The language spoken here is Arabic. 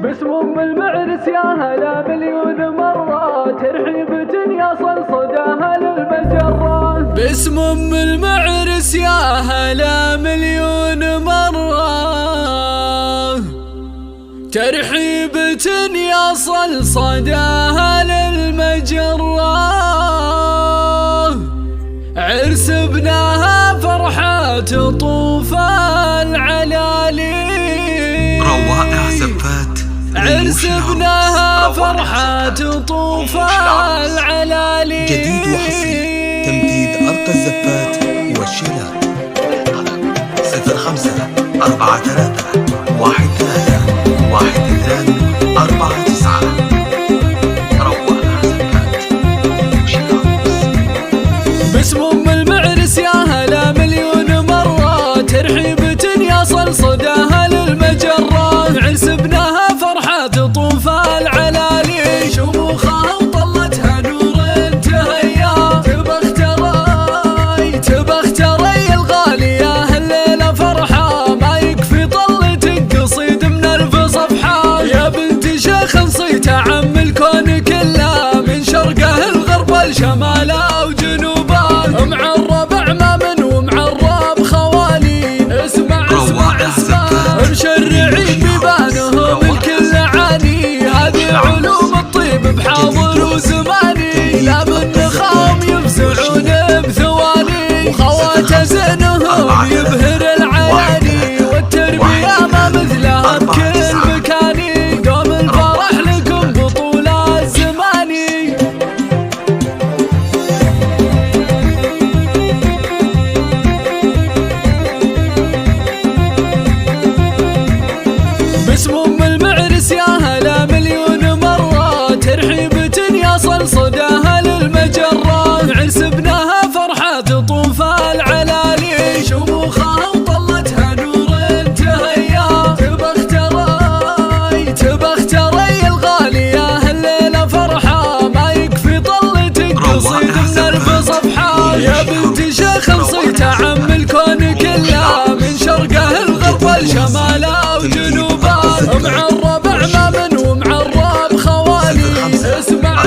باسم ام المعرس يا هلا مليون مرة، ترحيبة يصل صداها للمجرة. باسم ام المعرس يا هلا مليون مرة، ترحيبة يصل صداها للمجرة. عرس ابنها فرحة تطوف العلالي، روائع زفات. عرس ابنها فرحة تطوف العلالي. جديد وحصري تمديد أرقى الزفات والشيلات. 05431313 روائع زفات وشيلات. باسم ام المعرس يا هلا مليون مرة، ترحيبة يصل صداها للمجرة. عرس ابنها فرحة تطوف العلالي، شموخها وطلتها نور تهيا. تبخ تري الغالية هالليلة فرحة، ما يكفي طلتك قصيد من 1000 صفحة. يا بنت شيخ نصيت عم الكون كله، من شرقه الغرب الشماله وجنوبه. معرب عمام ومعرب خوالي، اسمع مشرعين بيبانهم الكل عاني. هذه علوم الطيب بحاضر وزماني، لا من نخام يفزعون بثواني. وخواته زينهم يبهر العياني، والتربية ما مثلها بكل مكاني. دوم الفرح لكم بطول الزماني. باسم ام المعرس يا هلا مليون مرة، ترحيبة يصل صداها للمجرة. عرس ابنها فرحة تطوف العلالي، شموخها وطلتها نور تهيا. تبخ تري الغالية هالليلة فرحة، ما يكفي طلتك قصيد من 1000 صفحة. يا بنت شيخ نصيت عم الكون كله، من شرقه الغرب الشماله وجنوبه. معرب عمام ومعرب خوالي، اسمع